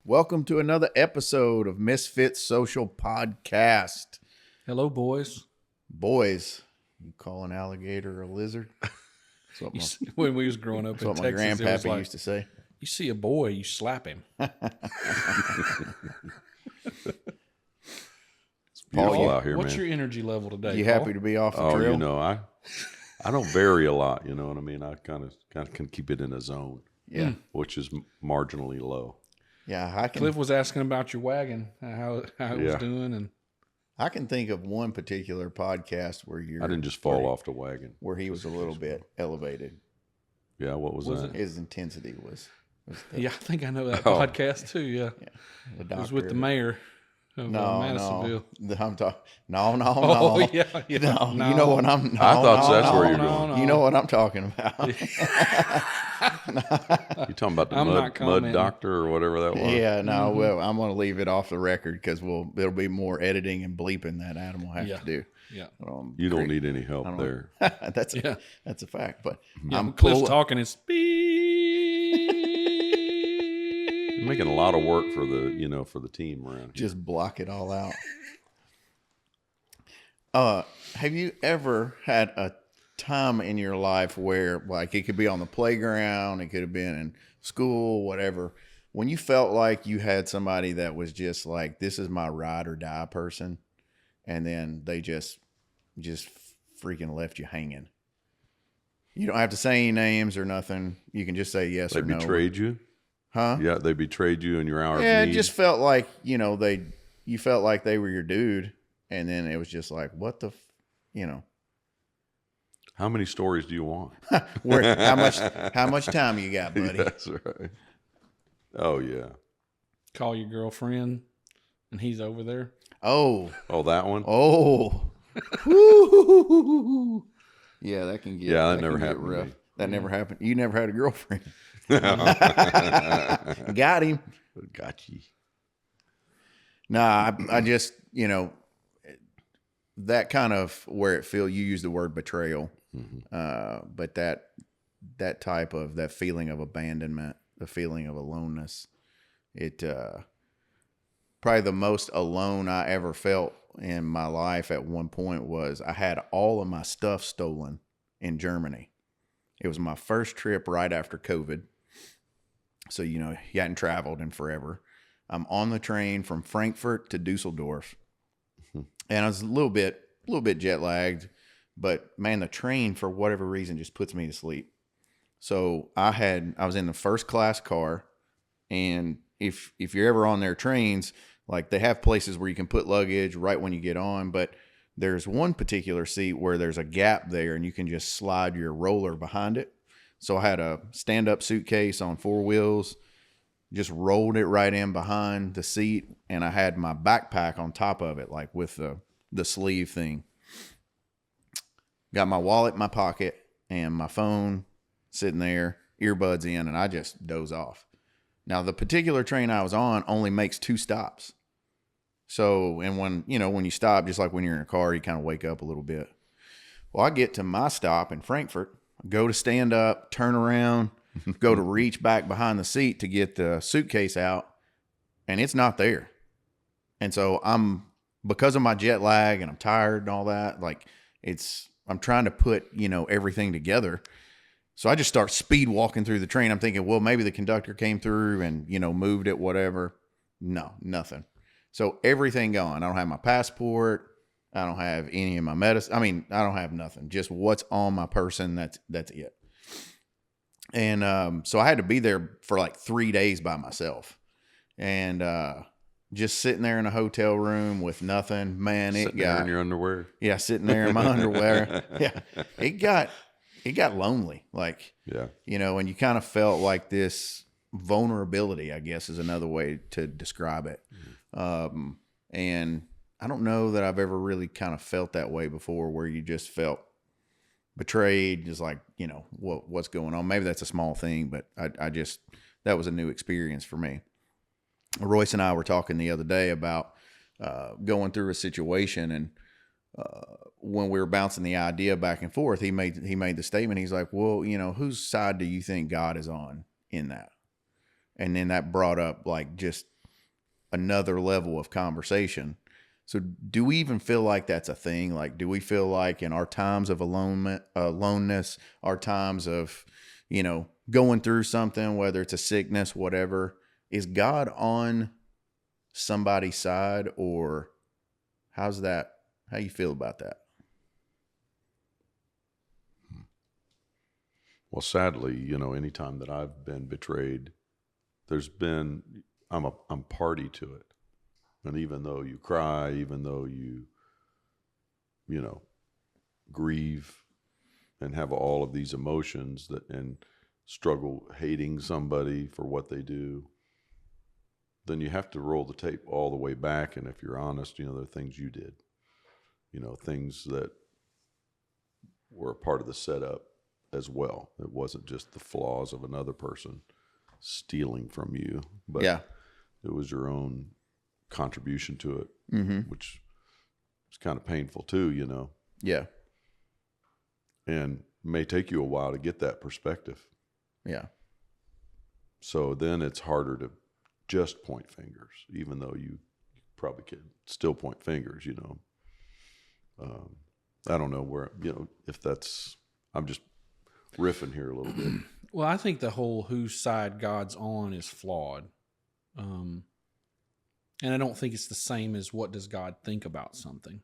Welcome to another episode of Misfits Social Podcast. Hello, boys. Boys, you call an alligator a lizard? That's what When we was growing up in my Texas, it was grandpappy like, used to say. you see a boy, you slap him. Beautiful out here, What's man. your energy level today? You Paul? happy to be off the Oh, trail? you know, I don't vary a lot. You know what I mean? I kind of can keep it in a zone, Yeah. which is marginally low. Yeah, I can. Cliff was asking about your wagon, how it was doing, and I can think of one particular podcast where I didn't just fall off the wagon. where he was a little bit elevated. Yeah, what was that? His intensity was yeah, I think I know that podcast too. Yeah, the it was doctor with the mayor of Madisonville. I'm talking. No. Oh yeah. No, you know what I'm. No, I thought that's where you're no, going. no. You know what I'm talking about. You talking about the I'm not mud commenting. doctor or whatever that was? Yeah, no. Well, I'm going to leave it off the record because there'll be more editing and bleeping that Adam will have to do. Yeah. You don't need any help there. That's a fact. But I'm Cliff's cool. talking. It's You're making a lot of work for the team around here. Just block it all out. Have you ever had a time in your life where, like, it could be on the playground, it could have been in school, whatever, when you felt like you had somebody that was just like, this is my ride or die person, and then they just freaking left you hanging? You don't have to say any names or nothing. You can just say yes They or no. betrayed you? Huh? Yeah, they betrayed you in your hour Yeah, of it need. just felt like, you felt like they were your dude, and then it was just like, what the, How many stories do you want? how much time you got, buddy? That's right. Oh, yeah. call your girlfriend, and he's over there. Oh, that one? Woo. Yeah, that can get. Yeah, that never can get happened to rough. me. That never happened. You never had a girlfriend. Got him. Got you. Nah, I just, that kind of where it feel. You use the word betrayal, but that type of that feeling of abandonment, the feeling of aloneness, it probably the most alone I ever felt in my life at one point was I had all of my stuff stolen in Germany. It was my first trip right after COVID. So, you hadn't traveled in forever. I'm on the train from Frankfurt to Dusseldorf. And I was a little bit jet lagged, but man, the train for whatever reason just puts me to sleep. So I was in the first class car, and if you're ever on their trains, like they have places where you can put luggage right when you get on, but there's one particular seat where there's a gap there and you can just slide your roller behind it. So I had a stand-up suitcase on 4 wheels, just rolled it right in behind the seat, and I had my backpack on top of it, like with the sleeve thing. Got my wallet in my pocket and my phone sitting there, earbuds in, and I just doze off. Now, the particular train I was on only makes 2 stops. So, and when you stop, just like when you're in a car, you kind of wake up a little bit. Well, I get to my stop in Frankfurt, go to stand up, turn around, go to reach back behind the seat to get the suitcase out, and it's not there. And so because of my jet lag and I'm tired and all that, like I'm trying to put, everything together. So I just start speed walking through the train. I'm thinking, well, maybe the conductor came through and, moved it, whatever. No, nothing. So everything gone. I don't have my passport. I don't have any of my medicine. I mean, I don't have nothing. Just what's on my person. That's it. And so I had to be there for like 3 days by myself. And just sitting there in a hotel room with nothing. Man, Sitting there in your underwear. Yeah, sitting there in my underwear. Yeah. It got lonely. Like, Yeah. And you kind of felt like this vulnerability, I guess, is another way to describe it. And I don't know that I've ever really kind of felt that way before, where you just felt betrayed, just like, what's going on. Maybe that's a small thing, but that was a new experience for me. Royce and I were talking the other day about going through a situation, and when we were bouncing the idea back and forth, he made the statement. He's like, well, whose side do you think God is on in that? And then that brought up like just another level of conversation. So do we even feel like that's a thing? Like, do we feel like in our times of aloneness, our times of, going through something, whether it's a sickness, whatever, is God on somebody's side, or how you feel about that? Well, sadly, anytime that I've been betrayed, I'm party to it. And even though you cry, even though you grieve and have all of these emotions and struggle hating somebody for what they do, then you have to roll the tape all the way back. And if you're honest, there are things you did, things that were a part of the setup as well. It wasn't just the flaws of another person stealing from you, but it was your own contribution to it, which is kind of painful too, Yeah. And may take you a while to get that perspective. Yeah. So then it's harder to just point fingers, even though you probably could still point fingers, I don't know where, if that's, I'm just riffing here a little bit. Well, I think the whole whose side God's on is flawed. And I don't think it's the same as what does God think about something,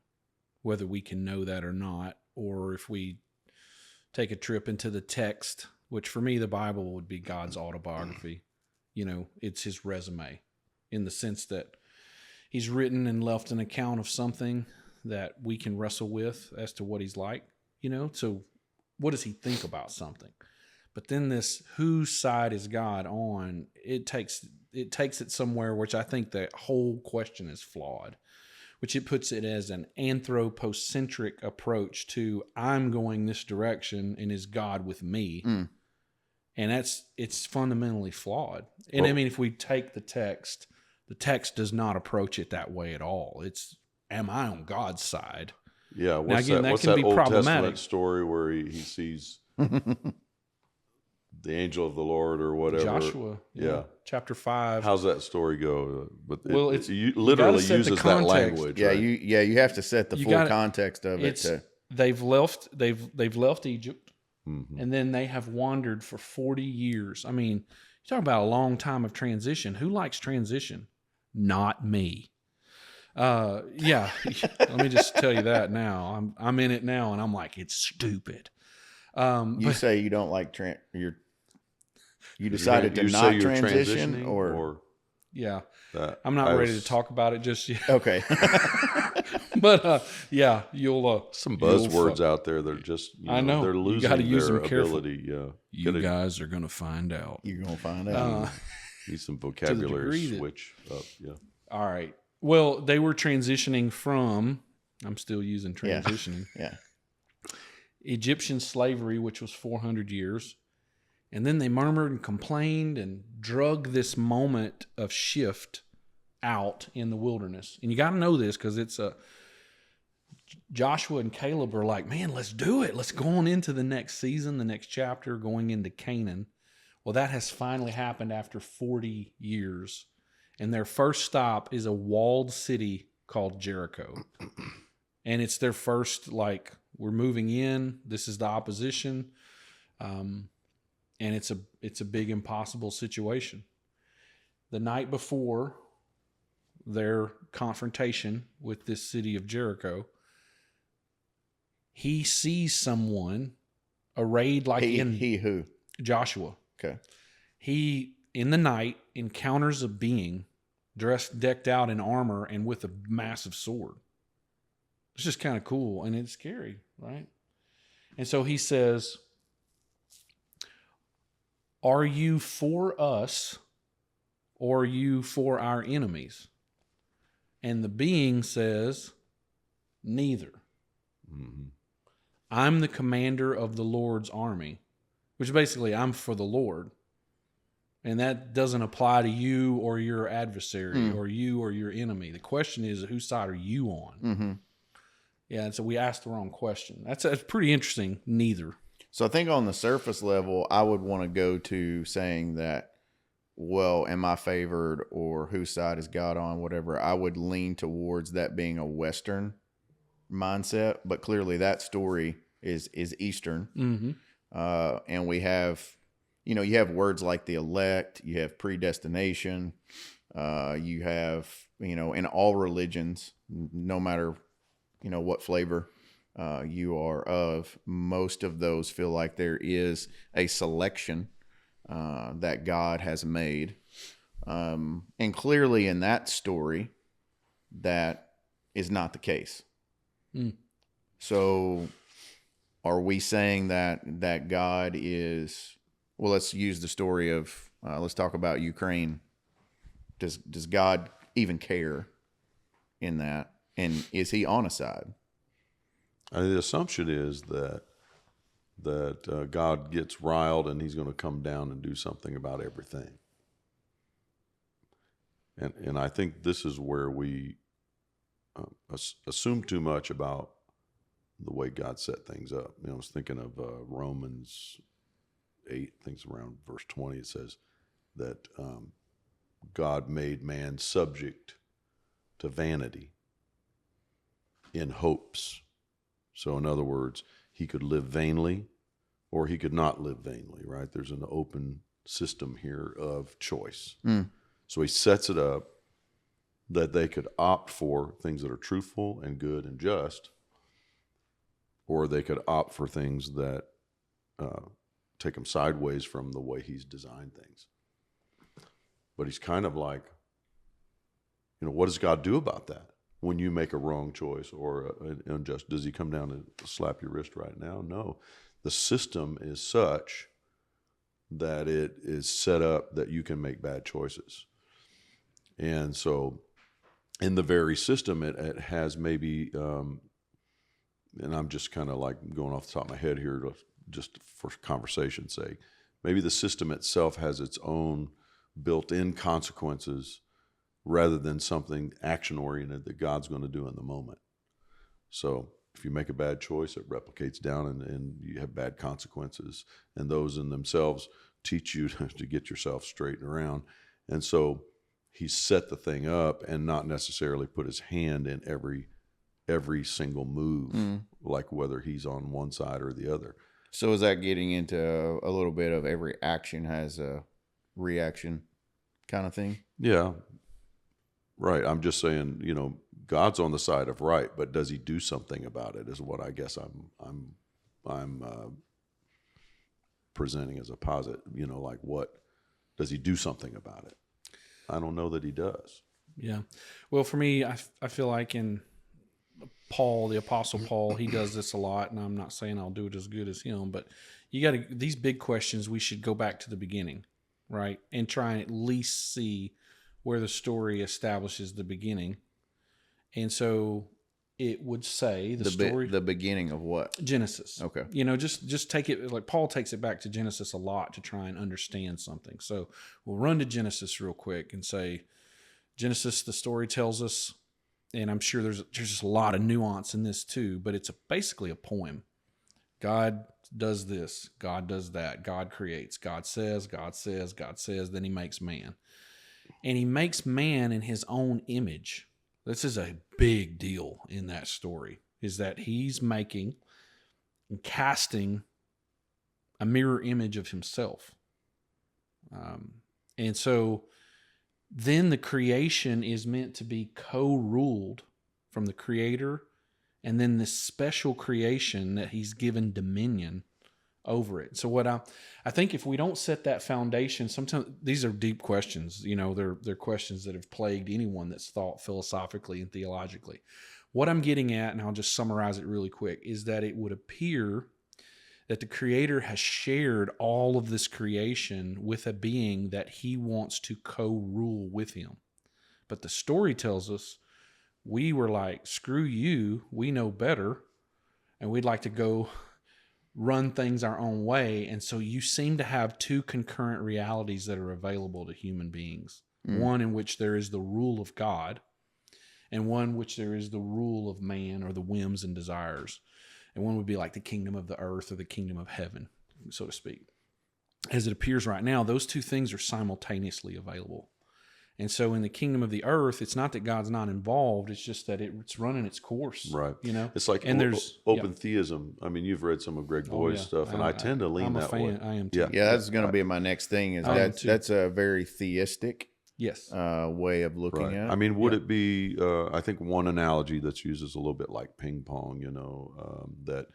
whether we can know that or not, or if we take a trip into the text, which for me, the Bible would be God's autobiography. It's his resume in the sense that he's written and left an account of something that we can wrestle with as to what he's like, so what does he think about something? But then this whose side is God on, it takes it somewhere, which I think the whole question is flawed, which it puts it as an anthropocentric approach to I'm going this direction and is God with me. And it's fundamentally flawed. And I mean, if we take the text does not approach it that way at all. It's, am I on God's side? Yeah. What's that that Old Testament story where he sees the angel of the Lord or whatever? Joshua. Yeah. Chapter 5. How's that story go? But it literally uses that language. Yeah. Right? You have to set the full context of it. They've left Egypt, and then they have wandered for 40 years. I mean, you talk about a long time of transition. Who likes transition? Not me. Yeah. Let me just tell you that now. I'm in it now, and I'm like, it's stupid. Say you don't like you decided to not transition, or yeah. I'm not ready to talk about it just yet. Okay. But yeah, you'll some buzzwords out there that are just I know they're losing gotta use their them careful. ability. Yeah, you guys are gonna find out. You're gonna find out. Need some vocabulary switch up. Yeah. All right. Well, they were transitioning from. I'm still using transitioning. Yeah. Egyptian slavery, which was 400 years. And then they murmured and complained and drug this moment of shift out in the wilderness. And you got to know this because it's Joshua and Caleb are like, man, let's do it. Let's go on into the next season, the next chapter, going into Canaan. Well, that has finally happened after 40 years. And their first stop is a walled city called Jericho. And it's their first, we're moving in. This is the opposition. And it's a big impossible situation. The night before their confrontation with this city of Jericho, he sees someone arrayed like he who? Joshua. Okay. He, in the night, encounters a being decked out in armor and with a massive sword. It's just kind of cool, and it's scary, right? And so he says, are you for us, or are you for our enemies? And the being says, neither. Mm-hmm. I'm the commander of the Lord's army, which basically I'm for the Lord. And that doesn't apply to you or your adversary or you or your enemy. The question is, whose side are you on? Mm-hmm. Yeah, and so we asked the wrong question. That's pretty interesting, neither. So I think on the surface level, I would want to go to saying that well, am I favored or whose side is God on, whatever, I would lean towards that being a Western mindset. But clearly that story is Eastern. Mm-hmm. And we have, you have words like the elect, you have predestination, you have, in all religions, no matter, what flavor you are of, most of those feel like there is a selection that God has made. And clearly in that story, that is not the case. Mm. So are we saying that God is, well, let's use the story of, let's talk about Ukraine. Does God even care in that? And is he on a side? The assumption is that God gets riled and he's going to come down and do something about everything. And I think this is where we assume too much about the way God set things up. I was thinking of Romans 8, I think it's around verse 20. It says that God made man subject to vanity in hopes. So in other words, he could live vainly or he could not live vainly, right? There's an open system here of choice. So he sets it up that they could opt for things that are truthful and good and just, or they could opt for things that take them sideways from the way he's designed things. But he's kind of like, what does God do about that? When you make a wrong choice or an unjust, does he come down and slap your wrist right now? No. The system is such that it is set up that you can make bad choices. And so in the very system, it has maybe, and I'm just kind of like going off the top of my head here just for conversation's sake, maybe the system itself has its own built-in consequences rather than something action-oriented that God's going to do in the moment. So if you make a bad choice, it replicates down and you have bad consequences. And those in themselves teach you to get yourself straightened around. And so he set the thing up and not necessarily put his hand in every single move, like whether he's on one side or the other. So is that getting into a little bit of every action has a reaction kind of thing? Yeah. Right. I'm just saying, God's on the side of right, but does he do something about it is what I guess I'm presenting as a posit, like what does he do something about it? I don't know that he does. Yeah. Well, for me, I feel like in Paul, the Apostle Paul, he does this a lot, and I'm not saying I'll do it as good as him, but these big questions, we should go back to the beginning, right? And try and at least see where the story establishes the beginning. And so it would say the beginning of what? Genesis. Okay. Just take it, like Paul takes it back to Genesis a lot to try and understand something. So we'll run to Genesis real quick and say, Genesis, the story tells us, and I'm sure there's just a lot of nuance in this too, but it's basically a poem. God does this, God does that, God creates, God says, then he makes man. And he makes man in his own image. This is a big deal in that story, is that he's making and casting a mirror image of himself. And so then the creation is meant to be co-ruled from the creator, and then this special creation that he's given dominion over it. So what I think if we don't set that foundation, sometimes these are deep questions, they're questions that have plagued anyone that's thought philosophically and theologically. What I'm getting at, and I'll just summarize it really quick, is that it would appear that the creator has shared all of this creation with a being that he wants to co-rule with him. But the story tells us we were like, screw you, we know better, and we'd like to go run things our own way. And so you seem to have two concurrent realities that are available to human beings. One in which there is the rule of God, and one in which there is the rule of man, or the whims and desires. And one would be like the kingdom of the earth or the kingdom of heaven, so to speak. as it appears right now, those two things are simultaneously available. And so in the kingdom of the earth, it's not that God's not involved. It's just that it's running its course. Right. You know, it's like and there's open theism. I mean, you've read some of Greg Boyd's stuff, and I tend to lean that way. I am too. Yeah. that's going to be my next thing. Is that's a very theistic way of looking at it. I mean, would it be, I think one analogy that's used is a little bit like ping pong, that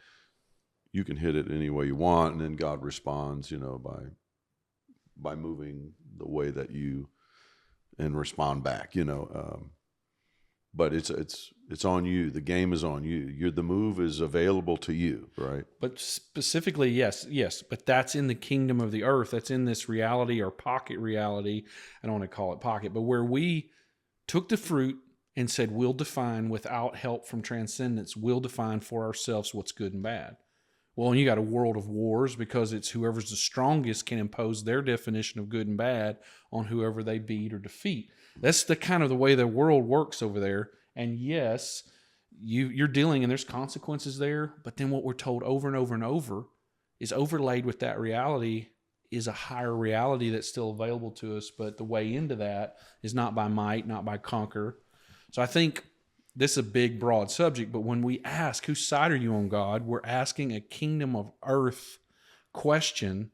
you can hit it any way you want, and then God responds, by moving the way that you, and respond back, but it's on you. The game is on you. The move is available to you, right? But specifically, yes. But that's in the kingdom of the earth. That's in this reality or pocket reality. I don't want to call it pocket, but where we took the fruit and said, we'll define without help from transcendence, we'll define for ourselves what's good and bad. Well, and you got a world of wars because it's whoever's the strongest can impose their definition of good and bad on whoever they beat or defeat. That's the kind of the way the world works over there. And yes, you're dealing, and there's consequences there. But then what we're told over and over and over is overlaid with that reality is a higher reality that's still available to us. But the way into that is not by might, not by conquer. So I think this is a big, broad subject, but when we ask, whose side are you on, God? We're asking a kingdom of earth question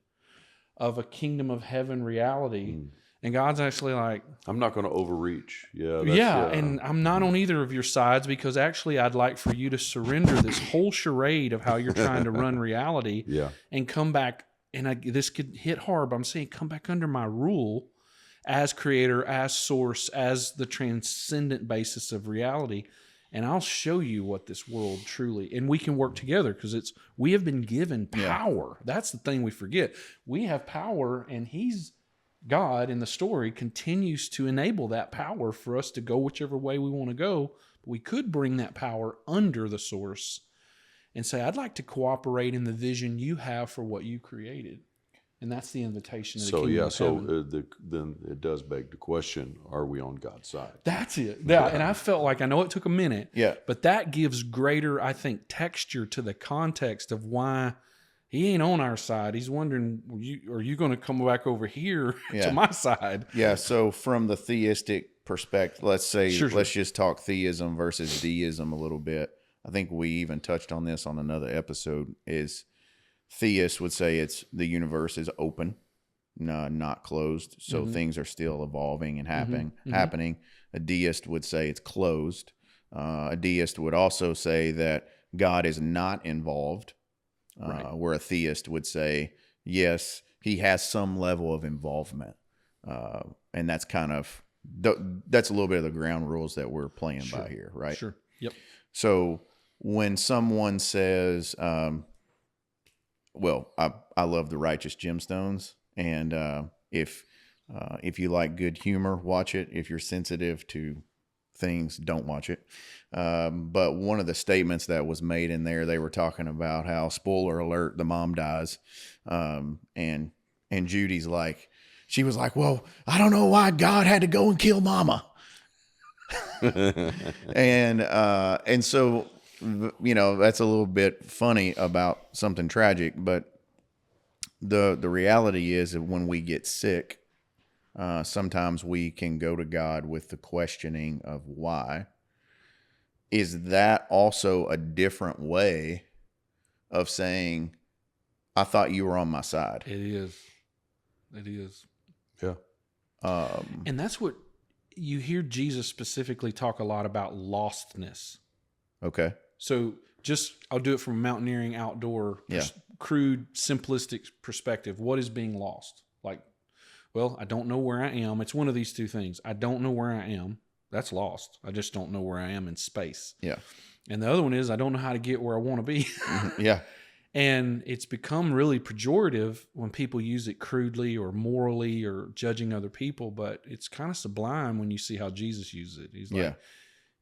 of a kingdom of heaven reality. And God's actually like, I'm not going to overreach. And I'm not on either of your sides, because actually I'd like for you to surrender this whole charade of how you're trying to run reality and come back. And this could hit hard, but I'm saying come back under my rule as creator, as source, as the transcendent basis of reality. And I'll show you what this world truly, and we can work together because we have been given power. That's the thing we forget. We have power, and God in the story continues to enable that power for us to go whichever way we want to go. But we could bring that power under the source and say, I'd like to cooperate in the vision you have for what you created. And that's the invitation of the kingdom of heaven. Then it does beg the question, are we on God's side? That's it. Yeah. And I felt like, I know it took a minute, but that gives greater, I think, texture to the context of why he ain't on our side. He's wondering, are you going to come back over here to my side? Yeah, so from the theistic perspective, let's just talk theism versus deism a little bit. I think we even touched on this on another episode, is theists would say the universe is open, not closed. So things are still evolving and happening. A deist would say it's closed. A deist would also say that God is not involved, where a theist would say, yes, he has some level of involvement. And that's that's a little bit of the ground rules that we're playing by here, right? Sure. Yep. So when someone says, I love the Righteous Gemstones, and if you like good humor, watch it. If you're sensitive to things, don't watch it. But one of the statements that was made in there, they were talking about how, spoiler alert, the mom dies, and Judy's like, she was like, well, I don't know why God had to go and kill mama. and so, that's a little bit funny about something tragic, but the reality is that when we get sick, sometimes we can go to God with the questioning of why. Is that also a different way of saying, I thought you were on my side? It is. Yeah. And that's what you hear Jesus specifically talk a lot about, lostness. Okay. So I'll do it from a mountaineering outdoor, crude, simplistic perspective. What is being lost? Like, well, I don't know where I am. It's one of these two things. I don't know where I am. That's lost. I just don't know where I am in space. Yeah. And the other one is I don't know how to get where I want to be. Yeah. And it's become really pejorative when people use it crudely or morally or judging other people, but it's kind of sublime when you see how Jesus uses it. He's like,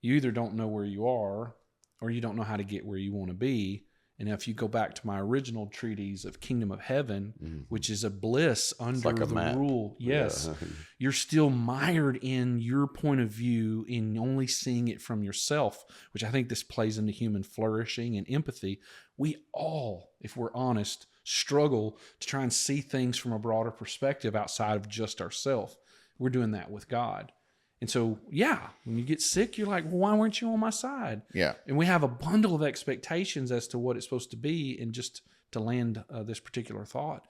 you either don't know where you are or you don't know how to get where you want to be. And if you go back to my original treatise of Kingdom of Heaven, which is a bliss under the rule, you're still mired in your point of view in only seeing it from yourself, which I think this plays into human flourishing and empathy. We all, if we're honest, struggle to try and see things from a broader perspective outside of just ourselves. We're doing that with God. And so, when you get sick, you're like, well, why weren't you on my side? Yeah. And we have a bundle of expectations as to what it's supposed to be. And just to land this particular thought,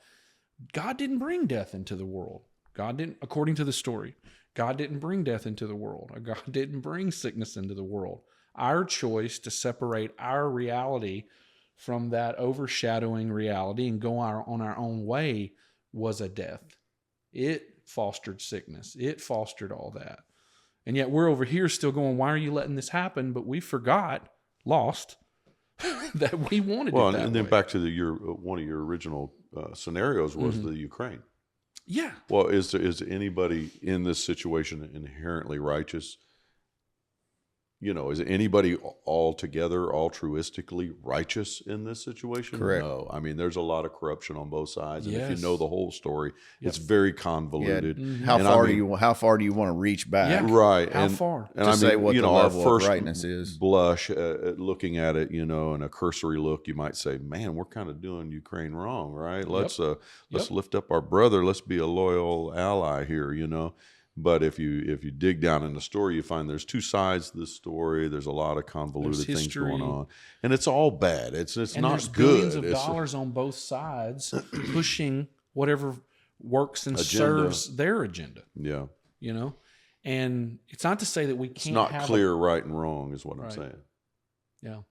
God didn't bring death into the world. God didn't, according to the story, God didn't bring death into the world. Or God didn't bring sickness into the world. Our choice to separate our reality from that overshadowing reality and go on our own way was a death. It fostered sickness. It fostered all that. And yet we're over here still going, why are you letting this happen? But we forgot, lost, that we wanted it that way. And then back to one of your original scenarios was the Ukraine. Yeah. Well, is anybody in this situation inherently righteous? Is anybody altogether altruistically righteous in this situation? Correct. No. I mean, there's a lot of corruption on both sides, and if Yes. you know the whole story, it's very convoluted. How far do you want to reach back? Yeah. Right. How far? And To say what the our level of first rightness is. blush at looking at it, in a cursory look, you might say, "Man, we're kind of doing Ukraine wrong, right? Let's lift up our brother. Let's be a loyal ally here, But if you dig down in the story, you find there's two sides to this story. There's a lot of convoluted things going on, and it's all bad. It's And not there's good. billions of dollars on both sides pushing whatever works and serves their agenda. Yeah, And it's not to say that we can't. it's not have clear right and wrong, is what I'm Right. saying. Yeah.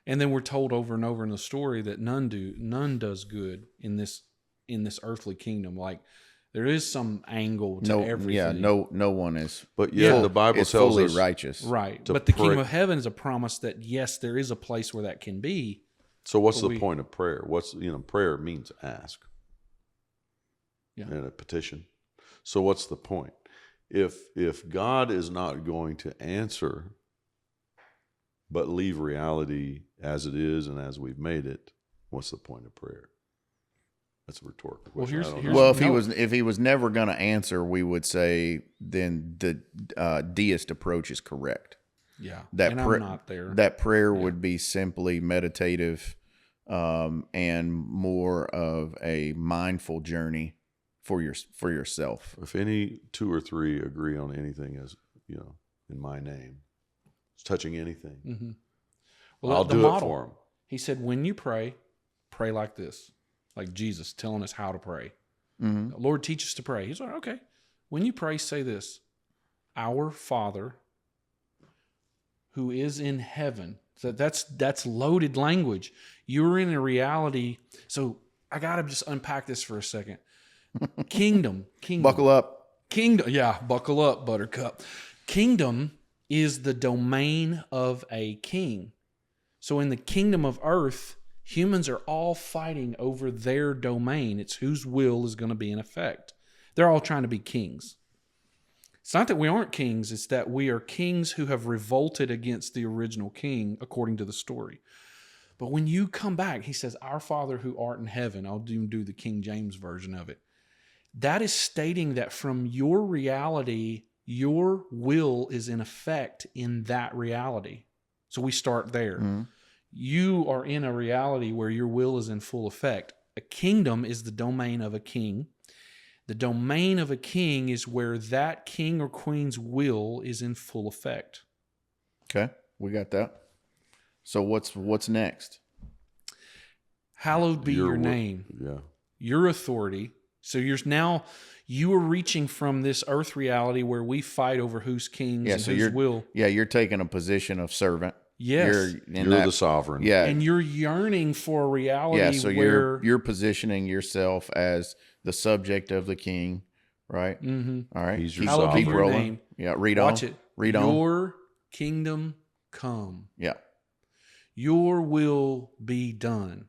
And then we're told over and over in the story that none does good in this earthly kingdom. Like there is some angle to everything. Yeah, no one is. But the Bible is tells fully us righteous. Right. to But the pray. kingdom of heaven is a promise that yes, there is a place where that can be. So what's But the point of prayer? Prayer means ask. Yeah. And a petition. So what's the point? If God is not going to answer, but leave reality as it is and as we've made it, what's the point of prayer? That's a rhetorical Well, question. here's Well, no- if he was never going to answer, we would say then the deist approach is correct. Yeah. That and I'm not there. That prayer would be simply meditative, and more of a mindful journey for yourself. If any two or three agree on anything, as in my name, it's touching anything, Mm-hmm. Well, I'll the do model, it for them. He said, when you pray like this, like Jesus telling us how to pray. Mm-hmm. Lord, teach us to pray. He's like, okay. When you pray, say this: Our Father who is in heaven. So that's loaded language. You're in a reality. So I got to just unpack this for a second. Kingdom. Buckle up. Kingdom. Yeah, buckle up, Buttercup. Kingdom is the domain of a king. So in the kingdom of earth, humans are all fighting over their domain. It's whose will is going to be in effect. They're all trying to be kings. It's not that we aren't kings. It's that we are kings who have revolted against the original king, according to the story. But when you come back, he says, Our Father who art in heaven. I'll do the King James version of it. That is stating that from your reality, your will is in effect in that reality. So we start there. Mm-hmm. You are in a reality where your will is in full effect. A kingdom is the domain of a king. The domain of a king is where that king or queen's will is in full effect. Okay, we got that. So what's next? Hallowed be your name. Yeah. Your authority. So you are reaching from this earth reality where we fight over who's kings and whose will. Yeah, you're taking a position of servant. Yes. You're the sovereign. Yeah. And you're yearning for a reality Yeah, so where you're positioning yourself as the subject of the king, right? Mm-hmm. All right. He's your Hallowed be Keep your rolling. name. Yeah, read Watch on. it. Read on. Your kingdom come. Yeah. Your will be done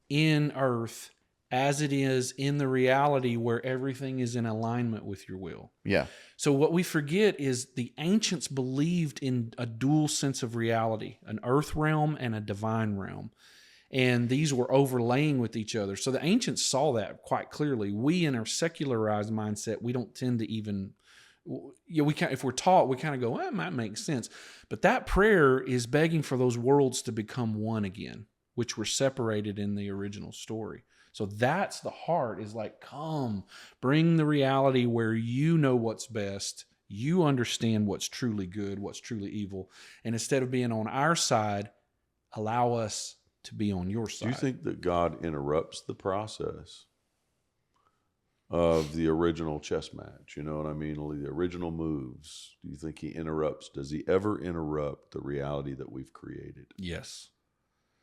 in earth as it is in the reality where everything is in alignment with your will. Yeah. So what we forget is the ancients believed in a dual sense of reality, an earth realm and a divine realm. And these were overlaying with each other. So the ancients saw that quite clearly. We, in our secularized mindset, we don't tend to even, if we're taught, we kind of go, that might make sense. But that prayer is begging for those worlds to become one again, which were separated in the original story. So that's the heart, is like, come, bring the reality where you know what's best. You understand what's truly good, what's truly evil. And instead of being on our side, allow us to be on your side. Do you think that God interrupts the process of the original chess match? You know what I mean? The original moves. Do you think he interrupts? Does he ever interrupt the reality that we've created? Yes.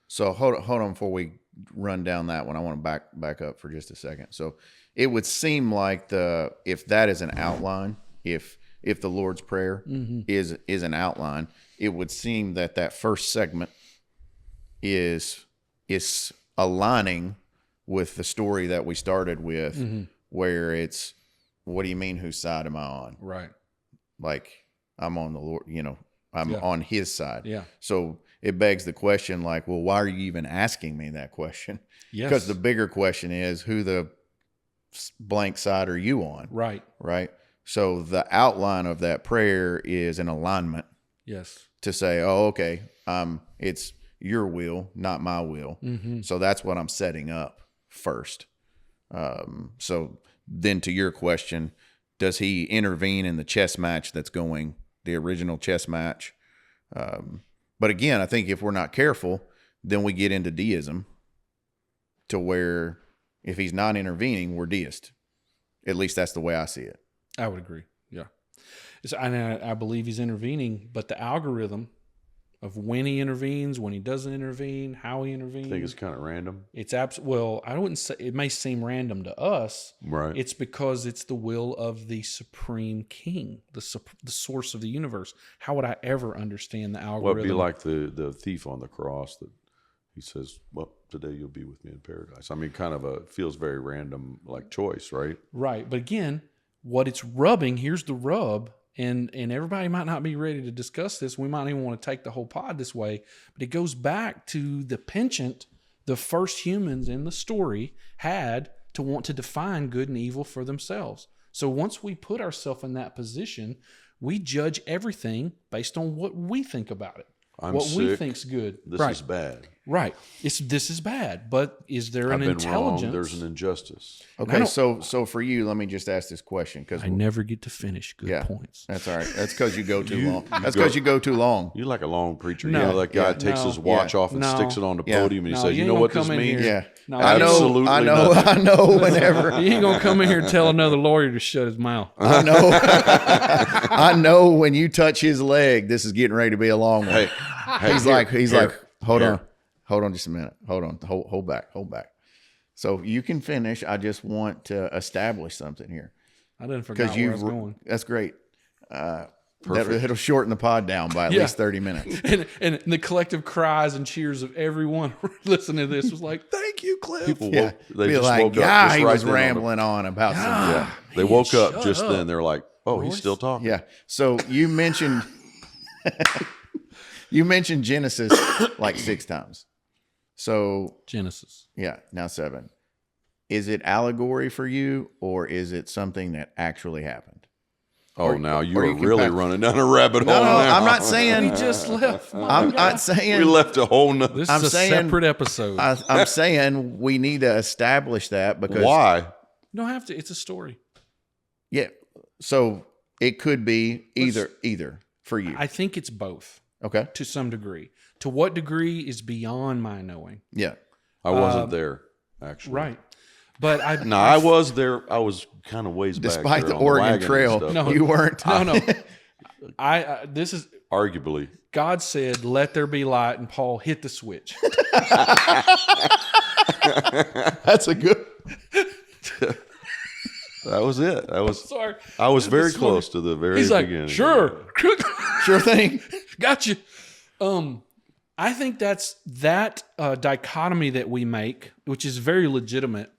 So hold on before we run down that one. I want to back up for just a second. So it would seem like if that is an outline, if the Lord's Prayer is an outline, it would seem that first segment is aligning with the story that we started with, where it's, what do you mean, whose side am I on? Right. Like, I'm on the Lord, I'm on his side. Yeah. So it begs the question, like, well, why are you even asking me that question? Yes. Because the bigger question is, who the blank side are you on? Right. Right. So the outline of that prayer is an alignment. Yes. To say, oh, okay, it's your will, not my will. So that's what I'm setting up first. So then to your question, does he intervene in the chess match that's going, the original chess match? But again, I think if we're not careful, then we get into deism, to where if he's not intervening, we're deist. At least that's the way I see it. I would agree. Yeah. I believe he's intervening, but the algorithm of when he intervenes, when he doesn't intervene, how he intervenes. I think it's kind of random. It's well, I wouldn't say, it may seem random to us. Right. It's because it's the will of the supreme king, the source of the universe. How would I ever understand the algorithm? Well, it'd be like the thief on the cross that he says, well, today you'll be with me in paradise. I mean, kind of feels very random, like choice, right? Right. But again, what it's rubbing, here's the rub, and everybody might not be ready to discuss this. We might even want to take the whole pod this way, but it goes back to the penchant the first humans in the story had to want to define good and evil for themselves. So once we put ourselves in that position, we judge everything based on what we think about it. I'm what sick. we think's good. This right. is bad. Right. This is bad, but is there I've an been intelligence? wrong. There's an injustice. Okay, so for you, let me just ask this question, because I never get to finish good points. That's all right. That's because you go too long. That's because you go too long. You're like a long preacher. No. You know, that guy takes his watch off and sticks it on the podium, and he says, you "You know ain't what gonna this come in means?" here. Yeah. No, Absolutely I know. nothing. I know. Whenever You ain't gonna come in here and tell another lawyer to shut his mouth. I know. I know when you touch his leg, this is getting ready to be a long one. He's like, hold on just a minute. Hold on. Hold back. So you can finish. I just want to establish something here. I didn't forget where I was going. That's great. It'll shorten the pod down by at least 30 minutes. And the collective cries and cheers of everyone listening to this was like, "Thank you, Cliff." People Yeah. woke, they Be just like, woke up. yeah, Just he right was then on the- rambling on about something. Yeah, they woke up shut just up. then. They're like, "Oh, he's Royce? still talking." Yeah. So you mentioned Genesis like 6 times. So Genesis. yeah, now 7. Is it allegory for you, or is it something that actually happened? Oh, now you or are you can really pass- running down a rabbit hole. No, now. I'm not We saying. just left. I'm not saying. We left a whole nother. This I'm is a saying- separate episode. I'm saying we need to establish that, because Why? You don't have to. It's a story. Yeah. So it could be either for you. I think it's both Okay. to some degree. To what degree is beyond my knowing. Yeah. I wasn't there, actually. Right. But No, I was there. I was kind of ways back. Despite there the on Oregon wagon and Trail, stuff, No. but you weren't. No. This is arguably. God said, "Let there be light," and Paul hit the switch. That's a good. That was it. Sorry. I was very This one- close to the very He's like, beginning. "Sure, Sure thing. got you." I think that's that dichotomy that we make, which is very legitimate,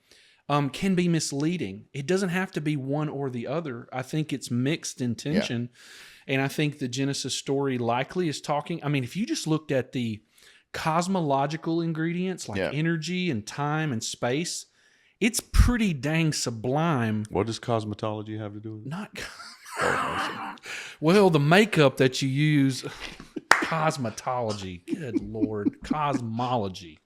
can be misleading. It doesn't have to be one or the other. I think it's mixed intention. And I think the Genesis story likely is talking. I mean, if you just looked at the cosmological ingredients like energy and time and space, it's pretty dang sublime. What does cosmetology have to do with it? Not well, the makeup that you use, cosmetology. Good Lord, cosmology.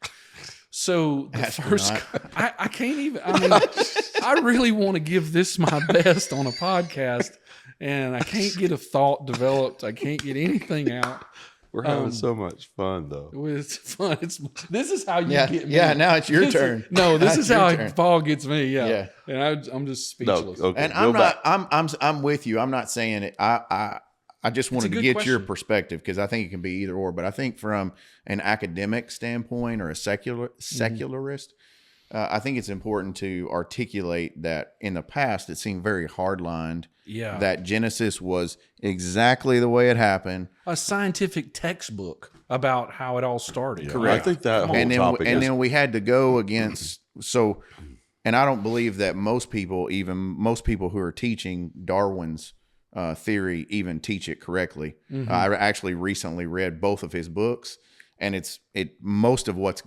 So the first, Astronaut. I can't even. I mean, I really want to give this my best on a podcast, and I can't get a thought developed. I can't get anything out. We're having so much fun, though. It's fun. This is how you get me. Yeah, now it's your turn. This is how turn. Paul gets me. Yeah. Yeah. And I'm just speechless. No, okay, And go back. I'm with you. I'm not saying it. I just wanted to good get your question. perspective because I think it can be either or. But I think from an academic standpoint or a secularist, I think it's important to articulate that in the past it seemed very hardlined. Yeah. That Genesis was exactly the way it happened. A scientific textbook about how it all started. Yeah, Correct. I think that whole And topic then we had to go against and I don't believe that most people who are teaching Darwin's theory even teach it correctly. I actually recently read both of his books, and most of what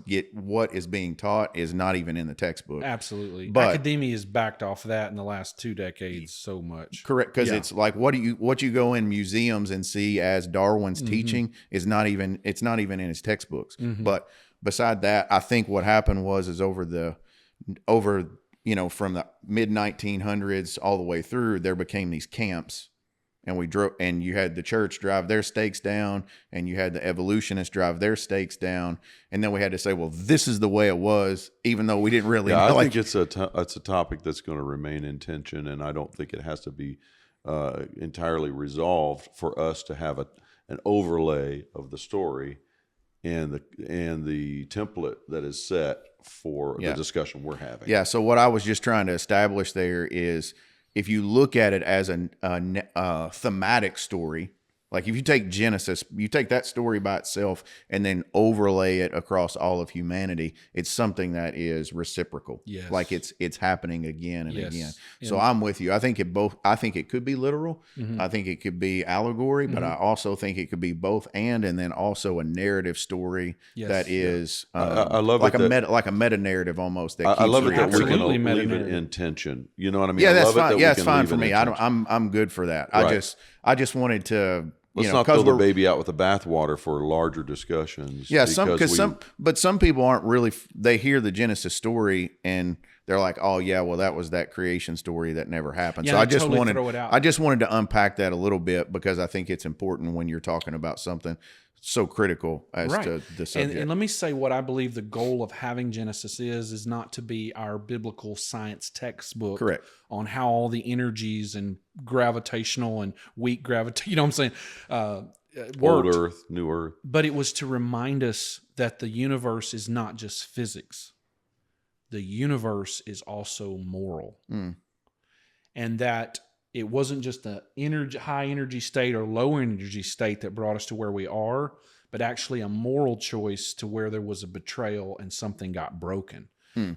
is being taught is not even in the textbook. Absolutely. But- Academia has backed off that in the last 2 decades so much. Correct, because it's like what you go in museums and see as Darwin's teaching is not even in his textbooks. But beside that, I think what happened is over from the mid 1900s all the way through, there became these camps. And you had the church drive their stakes down, and you had the evolutionists drive their stakes down, and then we had to say, well, this is the way it was, even though we didn't really know. I think it's a topic that's going to remain in tension, and I don't think it has to be entirely resolved for us to have an overlay of the story and the template that is set for the discussion we're having. Yeah. So what I was just trying to establish there is, if you look at it as a thematic story, like if you take Genesis, you take that story by itself and then overlay it across all of humanity, it's something that is reciprocal. Yes. Like it's happening again and Yes. again. So I'm with you. I think it could be literal. I think it could be allegory, but I also think it could be both and then also a narrative story that is I love like it like a meta narrative almost. That I love it that we can Absolutely leave it meta-narrative. in tension. You know what I mean? Yeah, I that's love it fine. that we Yeah, it's can fine leave for it me. in tension. I'm good for that. Right. I just wanted to. Let's not throw the baby out with the bathwater for larger discussions. Yeah, but some people aren't really. They hear the Genesis story and they're like, "Oh yeah, well that was that creation story that never happened." Yeah, so they totally throw it out. I just wanted to unpack that a little bit because I think it's important when you're talking about something so critical as to the subject. And let me say what I believe the goal of having Genesis is not to be our biblical science textbook. Correct. On how all the energies and gravitational and weak gravity, you know what I'm saying, worked. Old Earth, New Earth. But it was to remind us that the universe is not just physics. The universe is also moral. And that it wasn't just a high energy state or low energy state that brought us to where we are, but actually a moral choice to where there was a betrayal and something got broken.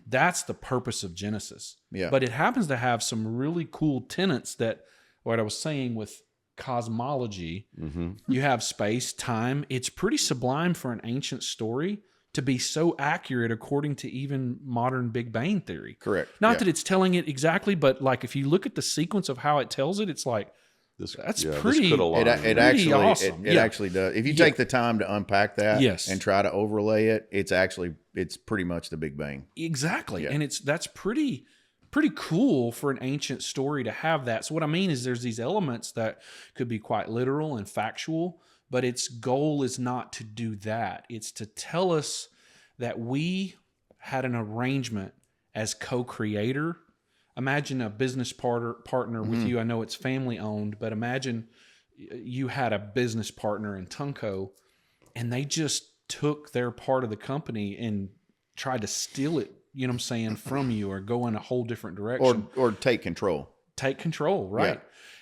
That's the purpose of Genesis. Yeah. But it happens to have some really cool tenets that, what I was saying with cosmology, you have space, time. It's pretty sublime for an ancient story to be so accurate according to even modern Big Bang theory. Correct. Not that it's telling it exactly, but like if you look at the sequence of how it tells it, it's like, that's pretty. It actually awesome. it actually does. If you take the time to unpack that Yes. and try to overlay it, it's pretty much the Big Bang. Exactly. Yeah. And that's pretty cool for an ancient story to have that. So what I mean is there's these elements that could be quite literal and factual, but its goal is not to do that. It's to tell us that we had an arrangement as co-creator. Imagine a business partner with you. I know it's family owned, but imagine you had a business partner in Tunco and they just took their part of the company and tried to steal it, you know what I'm saying, from you or go in a whole different direction. Or take control. Take control, right? Yeah.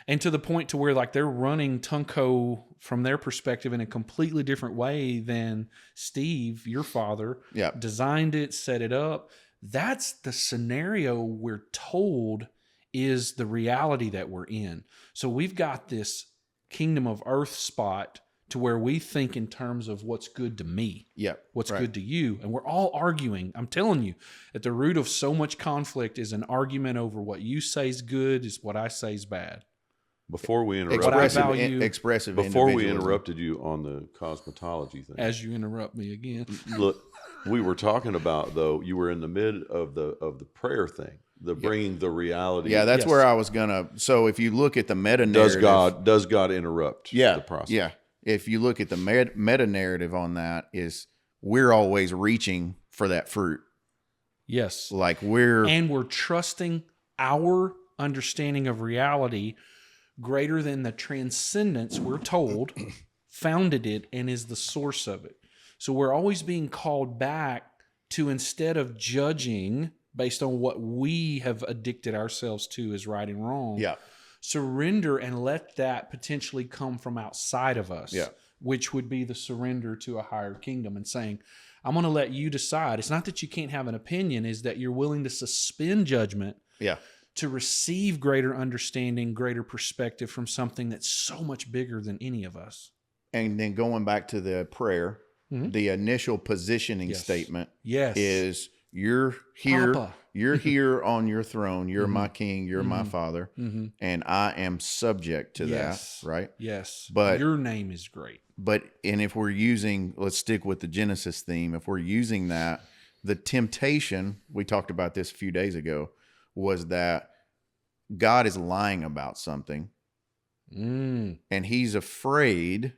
And to the point to where like they're running Tunco from their perspective in a completely different way than Steve, your father, designed it, set it up. That's the scenario we're told is the reality that we're in. So we've got this kingdom of earth spot to where we think in terms of what's good to me, what's good to you. And we're all arguing. I'm telling you, at the root of so much conflict is an argument over what you say is good is what I say is bad. Before we interrupted, expressive before we individualism. interrupted you on the cosmetology thing, As you interrupt me again. look, we were talking about, though, you were in the mid of the prayer thing, the bringing the reality. Yeah, that's Yes. where I was gonna. So if you look at the meta narrative, does God interrupt the process? Yeah. If you look at the meta narrative on that, is we're always reaching for that fruit. Yes. Like we're trusting our understanding of reality greater than the transcendence we're told founded it and is the source of it. So we're always being called back to, instead of judging based on what we have addicted ourselves to as right and wrong, surrender and let that potentially come from outside of us, which would be the surrender to a higher kingdom and saying, I'm going to let you decide. It's not that you can't have an opinion, is that you're willing to suspend judgment to receive greater understanding, greater perspective from something that's so much bigger than any of us. And then going back to the prayer, the initial positioning statement is, you're here, Papa. you're here on your throne. You're my king. You're my father. And I am subject to that. Right. Yes. But your name is great. And if we're using, let's stick with the Genesis theme. If we're using that, the temptation, we talked about this a few days ago, was that God is lying about something and he's afraid.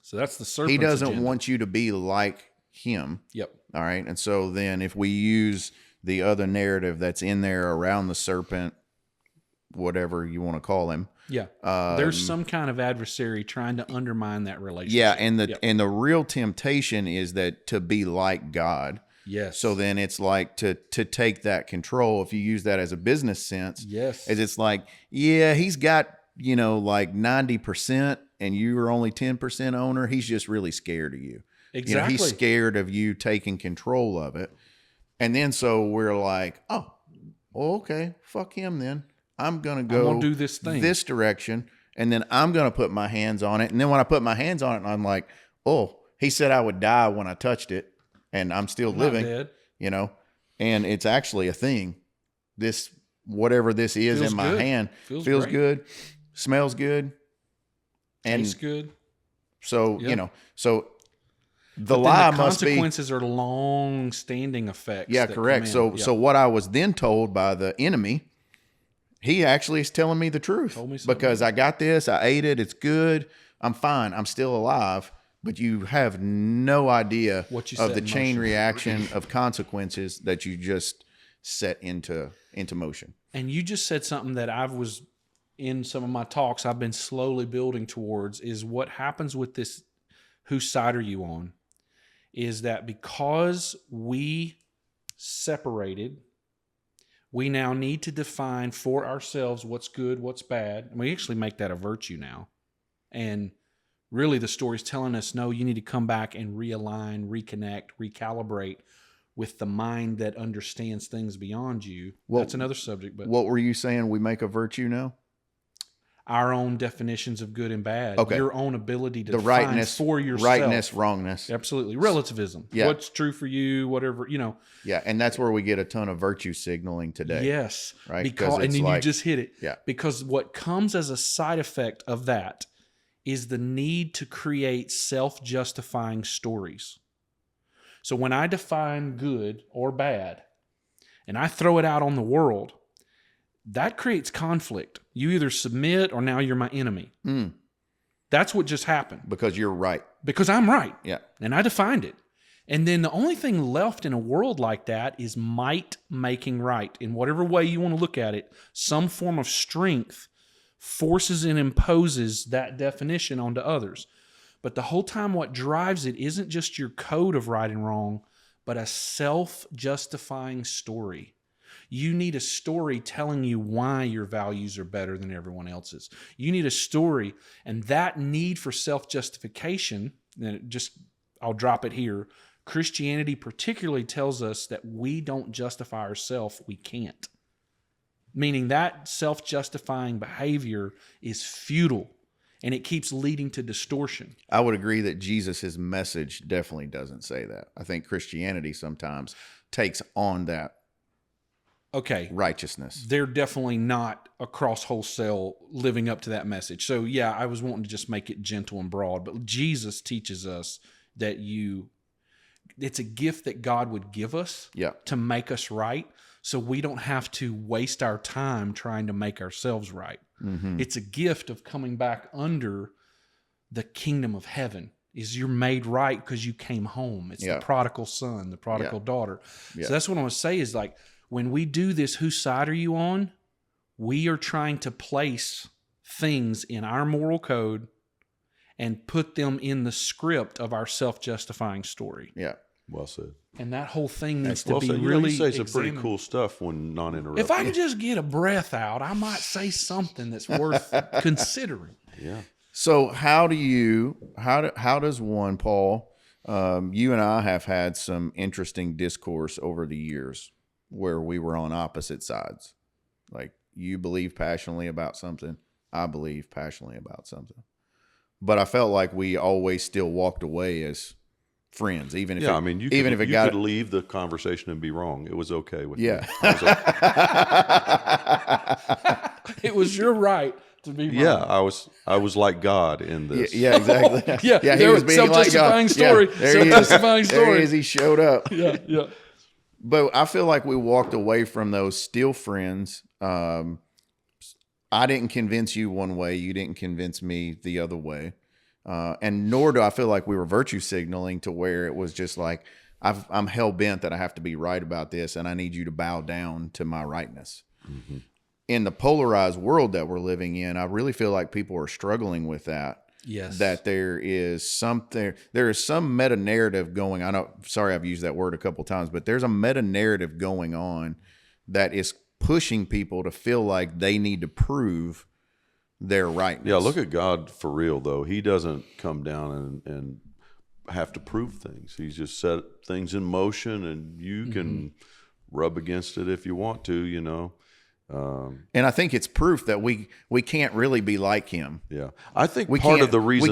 So that's the serpent's He doesn't agenda. want you to be like him. Yep. All right. And so then if we use the other narrative that's in there around the serpent, whatever you want to call him. Yeah. There's some kind of adversary trying to undermine that relationship. Yeah. And the real temptation is that to be like God. Yes. So then it's like to take that control, if you use that as a business sense. Yes. Is it's like, yeah, he's got, like 90% and you're only 10% owner. He's just really scared of you. Exactly. He's scared of you taking control of it. And then so we're like, oh, okay, fuck him then. I'm going to go do this thing, this direction, and then I'm going to put my hands on it. And then when I put my hands on it, I'm like, oh, he said I would die when I touched it, and I'm still living, dead. And it's actually a thing. This, whatever this is Feels in my good. hand, Feels great. good, smells good, and tastes good. So, Yep. So the But then lie the must be. consequences are long-standing effects. Yeah, that correct. come in. So what I was then told by the enemy, he actually is telling me the truth. Told me something. Because I got this, I ate it, it's good, I'm fine, I'm still alive. But you have no idea What you of set the in chain motion. reaction of consequences that you just set into motion. And you just said something that I was in some of my talks I've been slowly building towards, is what happens with this, whose side are you on, is that because we separated, we now need to define for ourselves what's good, what's bad. And we actually make that a virtue now. And really the story's telling us, no, you need to come back and realign, reconnect, recalibrate with the mind that understands things beyond you. Well, that's another subject. But what were you saying? We make a virtue now? our own definitions of good and bad, Okay. your own ability to The define rightness, for yourself. rightness, wrongness. Absolutely. Relativism. Yeah. What's true for you, whatever, Yeah, and that's where we get a ton of virtue signaling today. Yes. Right? Because, 'Cause and it's then like- you just hit it. Yeah. Because what comes as a side effect of that is the need to create self-justifying stories. So when I define good or bad and I throw it out on the world, that creates conflict. You either submit or now you're my enemy. That's what just happened. Because you're right. Because I'm right. Yeah. And I defined it. And then the only thing left in a world like that is might making right. In whatever way you want to look at it, some form of strength forces and imposes that definition onto others. But the whole time what drives it isn't just your code of right and wrong, but a self-justifying story. You need a story telling you why your values are better than everyone else's. You need a story, and that need for self-justification, and I'll drop it here. Christianity particularly tells us that we don't justify ourselves, we can't. Meaning that self-justifying behavior is futile, and it keeps leading to distortion. I would agree that Jesus' message definitely doesn't say that. I think Christianity sometimes takes on that Okay. righteousness. They're definitely not across wholesale living up to that message. So yeah, I was wanting to just make it gentle and broad, but Jesus teaches us that it's a gift that God would give us to make us right, so we don't have to waste our time trying to make ourselves right. Mm-hmm. It's a gift of coming back under the kingdom of heaven. Is you're made right because you came home. It's the prodigal son, the prodigal daughter. So that's what I want to say is like, when we do this, whose side are you on? We are trying to place things in our moral code and put them in the script of our self-justifying story. Yeah. Well said. And that whole thing needs to be said. really You say some examined. pretty cool stuff when non-interrupted. If I could just get a breath out, I might say something that's worth considering. Yeah. So how does one, Paul, you and I have had some interesting discourse over the years where we were on opposite sides. Like, you believe passionately about something, I believe passionately about something. But I felt like we always still walked away as friends, even if you could leave the conversation and be wrong. It was okay with me. It was your right to be wrong. Yeah, I was like God in this. Yeah, exactly. He was being self-justifying story. Self-justifying story. There he is. He showed up. Yeah. But I feel like we walked away from those still friends. I didn't convince you one way. You didn't convince me the other way. And nor do I feel like we were virtue signaling to where it was just like, I'm hell bent that I have to be right about this and I need you to bow down to my rightness. Mm-hmm. In the polarized world that we're living in, I really feel like people are struggling with that. Yes. That there is some meta narrative going. Sorry, I've used that word a couple times, but there's a meta narrative going on that is pushing people to feel like they need to prove their rightness. Yeah, look at God for real though. He doesn't come down and have to prove things. He's just set things in motion, and you can rub against it if you want to, you know. And I think it's proof that we can't really be like him. Yeah, I think part of the reason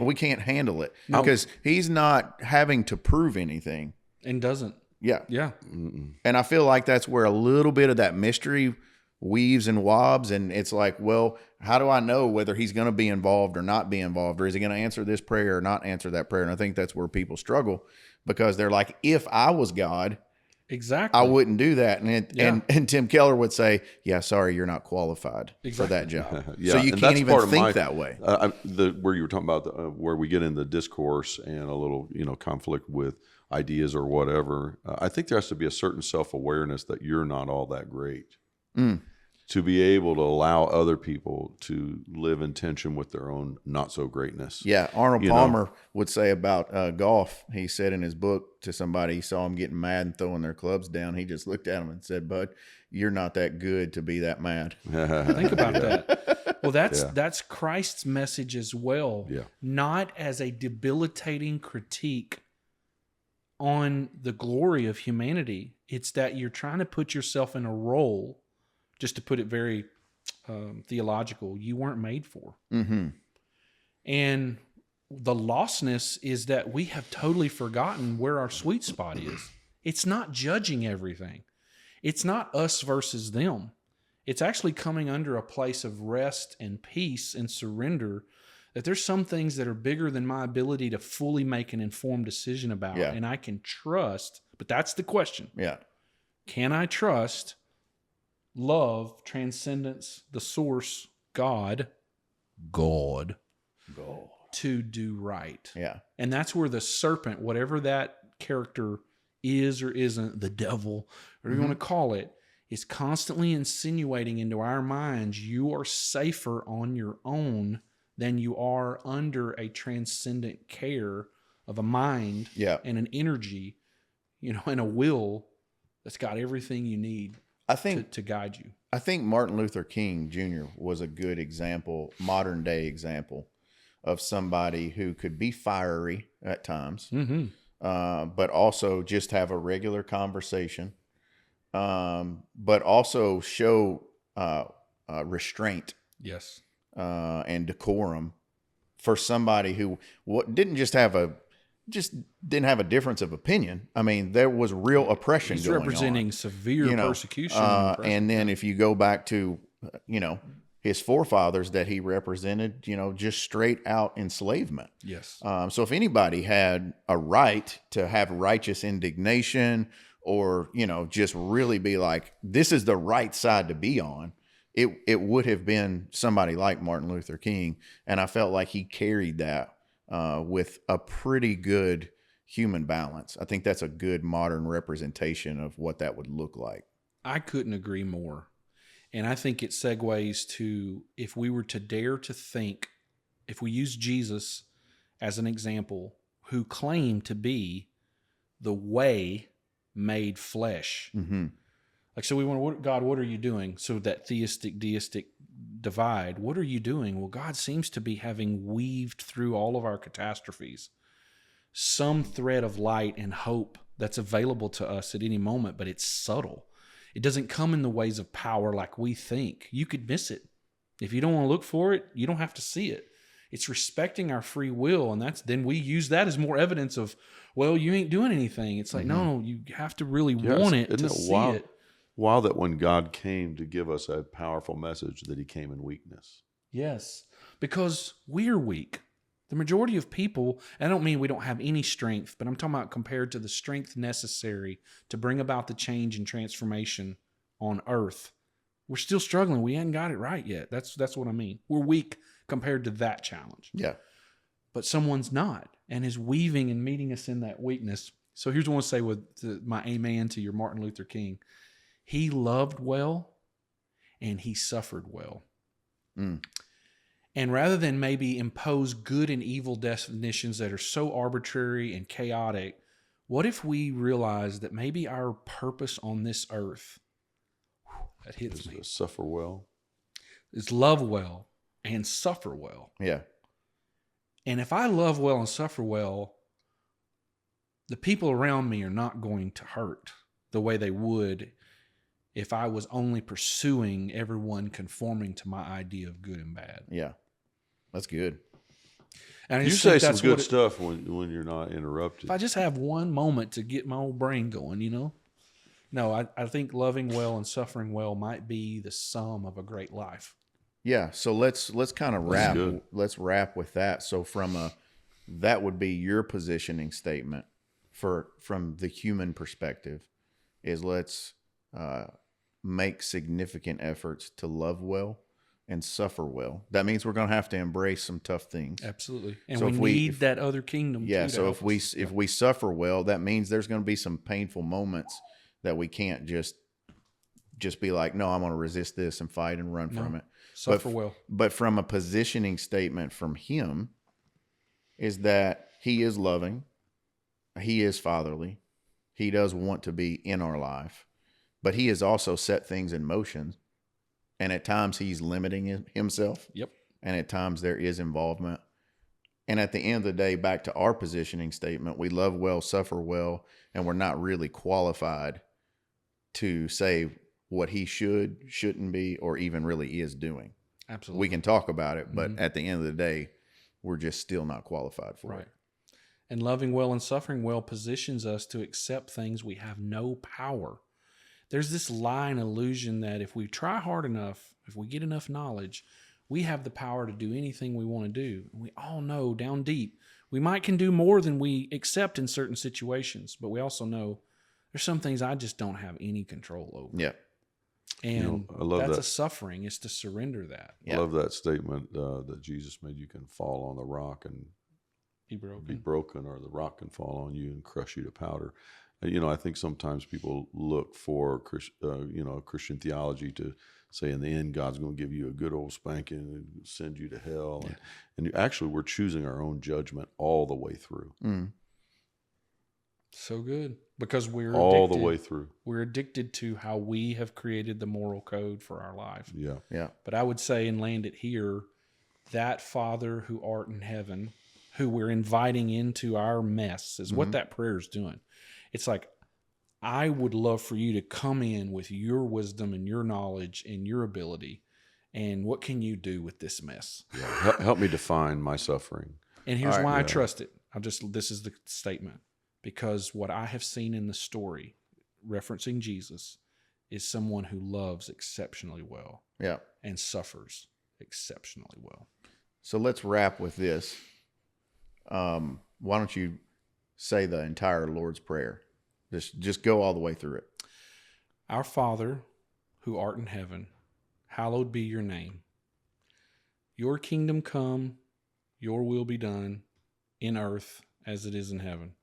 we can't handle it because he's not having to prove anything and doesn't. Yeah. Mm-mm. And I feel like that's where a little bit of that mystery weaves and wobs, and it's like, well, how do I know whether he's going to be involved or not be involved, or is he going to answer this prayer or not answer that prayer? And I think that's where people struggle, because they're like, if I was God, exactly, I wouldn't do that. And Tim Keller would say, yeah, sorry, you're not qualified for that job. So you can't even think that way. Where you were talking about where we get in the discourse and a little, conflict with ideas or whatever. I think there has to be a certain self-awareness that you're not all that great to be able to allow other people to live in tension with their own not so greatness. Yeah. Arnold Palmer would say about golf. He said in his book to somebody, he saw him getting mad and throwing their clubs down. He just looked at him and said, "Bud, you're not that good to be that mad." Think about that. Well, that's Christ's message as well. Yeah. Not as a debilitating critique on the glory of humanity. It's that you're trying to put yourself in a role, just to put it very theological, you weren't made for. Mm-hmm. And the lostness is that we have totally forgotten where our sweet spot is. It's not judging everything. It's not us versus them. It's actually coming under a place of rest and peace and surrender, that there's some things that are bigger than my ability to fully make an informed decision about. Yeah. And I can trust, but that's the question. Yeah. Can I trust love, transcendence, the source, God, to do right? Yeah. And that's where the serpent, whatever that character is or isn't, the devil, whatever you want to call it, is constantly insinuating into our minds, you are safer on your own than you are under a transcendent care of a mind and an energy, and a will that's got everything you need. I think to guide you. I think Martin Luther King Jr. was a good example, modern day example, of somebody who could be fiery at times, but also just have a regular conversation, but also show restraint, yes, and decorum for somebody who didn't have a difference of opinion. I mean, there was real oppression going on. He's representing severe persecution. And then if you go back to, his forefathers that he represented, just straight out enslavement. Yes. So if anybody had a right to have righteous indignation or, just really be like, this is the right side to be on, it would have been somebody like Martin Luther King. And I felt like he carried that with a pretty good human balance. I think that's a good modern representation of what that would look like. I couldn't agree more. And I think it segues to, if we were to dare to think, if we use Jesus as an example, who claimed to be the way made flesh. Mm-hmm. Like, so we want, God, what are you doing? So that theistic, deistic divide, what are you doing? Well, God seems to be having weaved through all of our catastrophes some thread of light and hope that's available to us at any moment, but it's subtle. It doesn't come in the ways of power like we think. You could miss it. If you don't want to look for it, you don't have to see it. It's respecting our free will, and then we use that as more evidence of, well, you ain't doing anything. It's like, no, you have to really want it to see it. Wow, that when God came to give us a powerful message, that he came in weakness. Yes, because we're weak. The majority of people, I don't mean we don't have any strength, but I'm talking about compared to the strength necessary to bring about the change and transformation on earth. We're still struggling. We haven't got it right yet. That's what I mean. We're weak compared to that challenge. Yeah. But someone's not and is weaving and meeting us in that weakness. So here's what I want to say with my amen to your Martin Luther King. He loved well and he suffered well. Mm. And rather than maybe impose good and evil definitions that are so arbitrary and chaotic, what if we realize that maybe our purpose on this earth, that hits me, suffer well, is love well and suffer well. Yeah. And if I love well and suffer well, the people around me are not going to hurt the way they would if I was only pursuing everyone conforming to my idea of good and bad. Yeah. That's good. And you say some good stuff when you're not interrupted. If I just have one moment to get my old brain going, No, I think loving well and suffering well might be the sum of a great life. Yeah. So let's kind of wrap. Let's wrap with that. So that would be your positioning statement from the human perspective is let's make significant efforts to love well and suffer well. That means we're going to have to embrace some tough things. Absolutely. And so we need that other kingdom. Yeah. So if we suffer well, that means there's going to be some painful moments that we can't just be like, no, I'm going to resist this and fight and run from it. Suffer well. But from a positioning statement from him is that he is loving. He is fatherly. He does want to be in our life, but he has also set things in motion. And at times he's limiting himself. Yep. And at times there is involvement. And at the end of the day, back to our positioning statement, we love well, suffer well, and we're not really qualified to say what he shouldn't be, or even really is doing. Absolutely. We can talk about it, but at the end of the day, we're just still not qualified for it. And loving well and suffering well positions us to accept things we have no power. There's this lie and illusion that if we try hard enough, if we get enough knowledge, we have the power to do anything we want to do. And we all know down deep, we can do more than we accept in certain situations, but we also know there's some things I just don't have any control over. Yeah. And I love that's that. a suffering, is to surrender that. I love that statement that Jesus made. You can fall on the rock and be broken, or the rock can fall on you and crush you to powder. I think sometimes people look for, Christian theology to say in the end, God's going to give you a good old spanking and send you to hell. Yeah. And actually, we're choosing our own judgment all the way through. Mm. So good. Because we're all the way through. We're addicted to how we have created the moral code for our life. Yeah. Yeah. But I would say, and land it here, that Father who art in heaven, who we're inviting into our mess, is what that prayer is doing. It's like, I would love for you to come in with your wisdom and your knowledge and your ability. And what can you do with this mess? Yeah. Help me define my suffering. And here's why I trust it. This is the statement. Because what I have seen in the story, referencing Jesus, is someone who loves exceptionally well. Yeah. And suffers exceptionally well. So let's wrap with this. Why don't you say the entire Lord's Prayer? Just go all the way through it. Our Father, who art in heaven, hallowed be your name. Your kingdom come, your will be done, in earth as it is in heaven.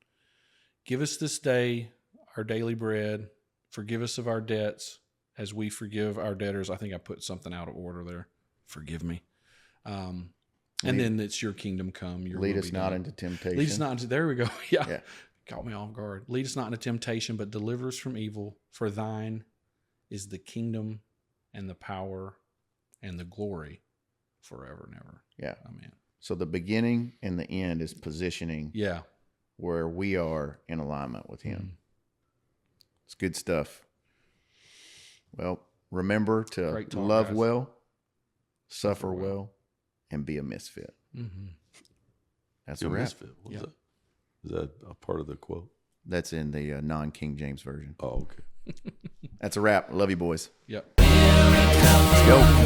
Give us this day our daily bread. Forgive us of our debts as we forgive our debtors. I think I put something out of order there. Forgive me. And then it's your kingdom come. Your lead will us be not done. into temptation. Lead us not into, there we go. Yeah. Yeah. Caught me off guard. Lead us not into temptation, but deliver us from evil. For thine is the kingdom and the power and the glory forever and ever. Yeah. Amen. So the beginning and the end is positioning where we are in alignment with him. Mm-hmm. It's good stuff. Well, remember to Great talk, love guys. well, suffer well, and be a misfit. Mm-hmm. That's You're a a wrap. misfit. What is that? Is that a part of the quote? That's in the non-King James version. Oh, okay. That's a wrap. Love you, boys. Yep. Let's go.